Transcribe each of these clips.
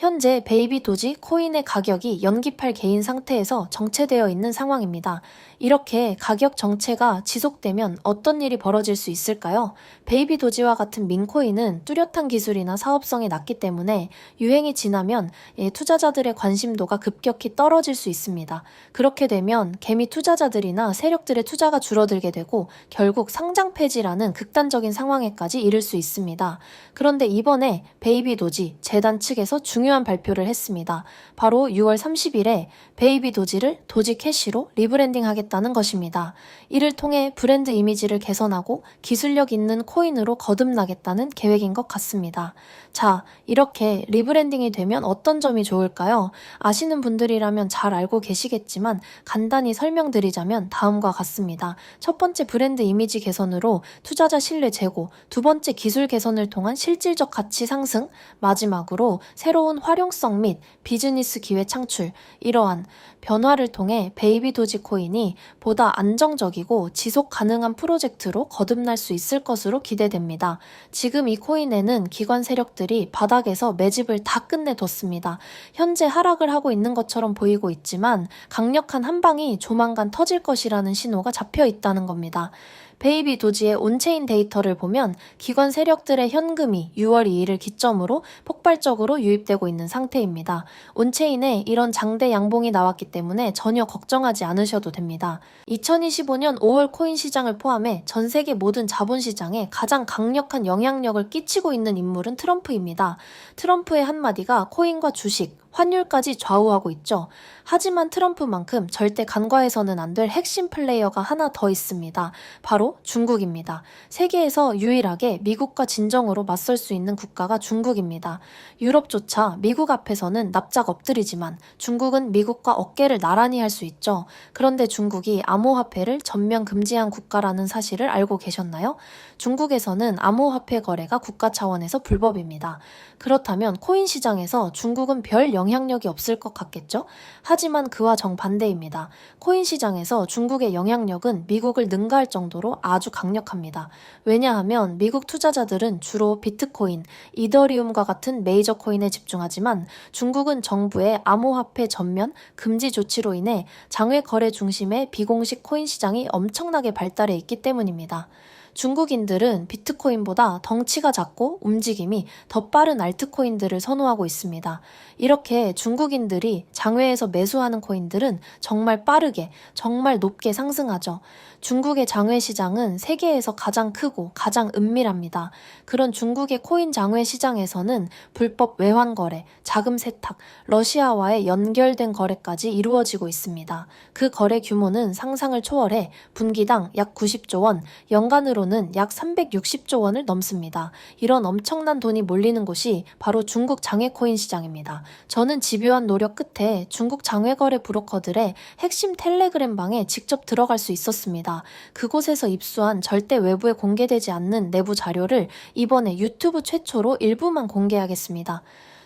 현재 베이비 도지 코인의 가격이 연기팔 개인 상태에서 정체되어 있는 상황입니다. 이렇게 가격 정체가 지속되면 어떤 일이 벌어질 수 있을까요? 베이비 도지와 같은 민코인은 뚜렷한 기술이나 사업성이 낮기 때문에 유행이 지나면 투자자들의 관심도가 급격히 떨어질 수 있습니다. 그렇게 되면 개미 투자자들이나 세력들의 투자가 줄어들게 되고 결국 상장 폐지라는 극단적인 상황에까지 이를 수 있습니다. 그런데 이번에 베이비 도지 재단 측에서 중요한 발표를 했습니다. 바로 6월 30일에 베이비 도지를 도지 캐시로 리브랜딩하겠다는 것입니다. 이를 통해 브랜드 이미지를 개선하고 기술력 있는 코인으로 거듭나겠다는 계획인 것 같습니다. 자, 이렇게 리브랜딩이 되면 어떤 점이 좋을까요? 아시는 분들이라면 잘 알고 계시겠지만 간단히 설명드리자면 다음과 같습니다. 첫 번째, 브랜드 이미지 개선으로 투자자 신뢰 제고, 두 번째, 기술 개선을 통한 실질적 가치 상승, 마지막으로 새로운 활용성 및 비즈니스 기회 창출, 이러한 변화를 통해 베이비 도지 코인이 보다 안정적이고 지속 가능한 프로젝트로 거듭날 수 있을 것으로 기대됩니다. 지금 이 코인에는 기관 세력들이 바닥에서 매집을 다 끝내뒀습니다. 현재 하락을 하고 있는 것처럼 보이고 있지만 강력한 한 방이 조만간 터질 것이라는 신호가 잡혀 있다는 겁니다. 베이비 도지의 온체인 데이터를 보면 기관 세력들의 현금이 6월 2일을 기점으로 폭발적으로 유입되고 있는 상태입니다. 온체인에 이런 장대 양봉이 나왔기 때문에 전혀 걱정하지 않으셔도 됩니다. 2025년 5월 코인 시장을 포함해 전 세계 모든 자본시장에 가장 강력한 영향력을 끼치고 있는 인물은 트럼프입니다. 트럼프의 한마디가 코인과 주식, 환율까지 좌우하고 있죠. 하지만 트럼프만큼 절대 간과해서는 안 될 핵심 플레이어가 하나 더 있습니다. 바로 중국입니다. 세계에서 유일하게 미국과 진정으로 맞설 수 있는 국가가 중국입니다. 유럽조차 미국 앞에서는 납작 엎드리지만 중국은 미국과 어깨를 나란히 할 수 있죠. 그런데 중국이 암호화폐를 전면 금지한 국가라는 사실을 알고 계셨나요? 중국에서는 암호화폐 거래가 국가 차원에서 불법입니다. 그렇다면 코인 시장에서 중국은 별 영향력이 없을 것 같겠죠? 하지만 그와 정반대입니다. 코인 시장에서 중국의 영향력은 미국을 능가할 정도로 아주 강력합니다. 왜냐하면 미국 투자자들은 주로 비트코인, 이더리움과 같은 메이저 코인에 집중하지만 중국은 정부의 암호화폐 전면 금지 조치로 인해 장외 거래 중심의 비공식 코인 시장이 엄청나게 발달해 있기 때문입니다. 중국인들은 비트코인보다 덩치가 작고 움직임이 더 빠른 알트코인들을 선호하고 있습니다. 이렇게 중국인들이 장외에서 매수하는 코인들은 정말 빠르게, 정말 높게 상승하죠. 중국의 장외 시장은 세계에서 가장 크고 가장 은밀합니다. 그런 중국의 코인 장외 시장에서는 불법 외환 거래, 자금 세탁, 러시아와의 연결된 거래까지 이루어지고 있습니다. 그 거래 규모는 상상을 초월해 분기당 약 90조 원, 연간으로는 약 360조 원을 넘습니다. 이런 엄청난 돈이 몰리는 곳이 바로 중국 장외 코인 시장입니다. 저는 집요한 노력 끝에 중국 장외 거래 브로커들의 핵심 텔레그램 방에 직접 들어갈 수 있었습니다. 그곳에서 입수한 절대 외부에 공개되지 않는 내부 자료를 이번에 유튜브 최초로 일부만 공개하겠습니다.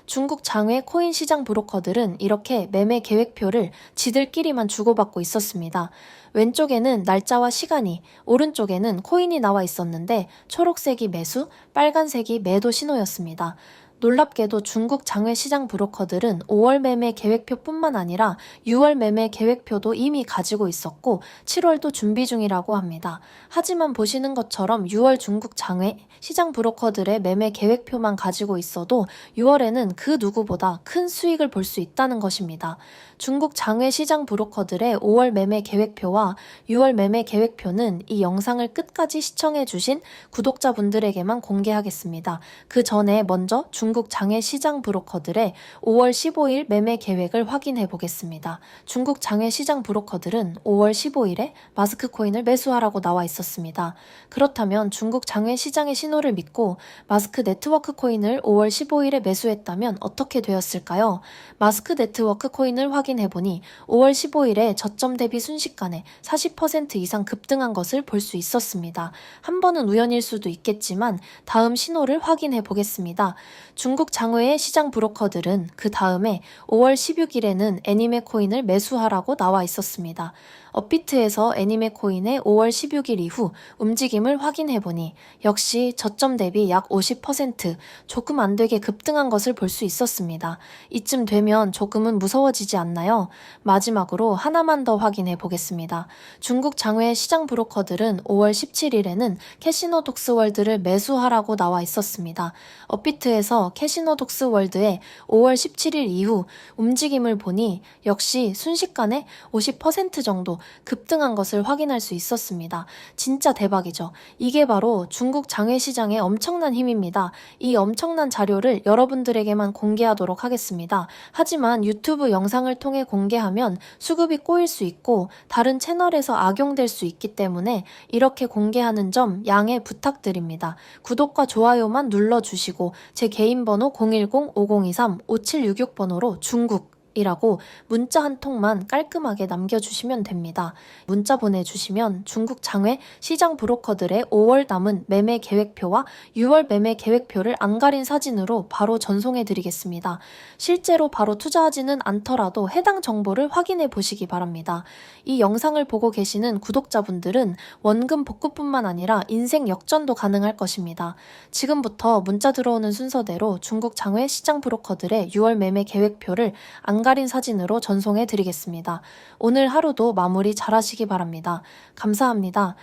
중국 장외 코인 시장 브로커들은 이렇게 매매 계획표를 지들끼리만 주고받고 있었습니다. 왼쪽에는 날짜와 시간이, 오른쪽에는 코인이 나와 있었는데 초록색이 매수, 빨간색이 매도 신호였습니다. 놀랍게도 중국 장외 시장 브로커들은 5월 매매 계획표뿐만 아니라 6월 매매 계획표도 이미 가지고 있었고 7월도 준비 중이라고 합니다. 하지만 보시는 것처럼 6월 중국 장외 시장 브로커들의 매매 계획표만 가지고 있어도 6월에는 그 누구보다 큰 수익을 볼 수 있다는 것입니다. 중국 장외 시장 브로커들의 5월 매매 계획표와 6월 매매 계획표는 이 영상을 끝까지 시청해주신 구독자분들에게만 공개하겠습니다. 그 전에 먼저 중국 장외 시장 브로커들의 5월 15일 매매 계획을 확인해 보겠습니다. 중국 장외 시장 브로커들은 5월 15일에 마스크 코인을 매수하라고 나와 있었습니다. 그렇다면 중국 장외 시장의 신호를 믿고 마스크 네트워크 코인을 5월 15일에 매수했다면 어떻게 되었을까요? 마스크 네트워크 코인을 확인해 보니 5월 15일에 저점 대비 순식간에 40% 이상 급등한 것을 볼 수 있었습니다. 한 번은 우연일 수도 있겠지만 다음 신호를 확인해 보겠습니다. 중국 장외의 시장 브로커들은 그 다음에 5월 16일에는 애니메 코인을 매수하라고 나와 있었습니다. 업비트에서 애니메 코인의 5월 16일 이후 움직임을 확인해보니 역시 저점 대비 약 50% 조금 안 되게 급등한 것을 볼 수 있었습니다. 이쯤 되면 조금은 무서워지지 않나요? 마지막으로 하나만 더 확인해 보겠습니다. 중국 장외 시장 브로커들은 5월 17일에는 캐시노독스월드를 매수하라고 나와 있었습니다. 업비트에서 캐시노독스월드의 5월 17일 이후 움직임을 보니 역시 순식간에 50% 정도 급등한 것을 확인할 수 있었습니다. 진짜 대박이죠. 이게 바로 중국 장외시장의 엄청난 힘입니다. 이 엄청난 자료를 여러분들에게만 공개하도록 하겠습니다. 하지만 유튜브 영상을 통해 공개하면 수급이 꼬일 수 있고 다른 채널에서 악용될 수 있기 때문에 이렇게 공개하는 점 양해 부탁드립니다. 구독과 좋아요만 눌러주시고 제 개인 번호 010-5023-5766번호로 중국이라고 문자 한 통만 깔끔하게 남겨주시면 됩니다. 문자 보내주시면 중국 장외 시장 브로커들의 5월 남은 매매 계획표와 6월 매매 계획표를 안 가린 사진으로 바로 전송해 드리겠습니다. 실제로 바로 투자하지는 않더라도 해당 정보를 확인해 보시기 바랍니다. 이 영상을 보고 계시는 구독자분들은 원금 복구뿐만 아니라 인생 역전도 가능할 것입니다. 지금부터 문자 들어오는 순서대로 중국 장외 시장 브로커들의 6월 매매 계획표를 안 가린 사진으로 전송해 드리겠습니다. 오늘 하루도 마무리 잘 하시기 바랍니다. 감사합니다.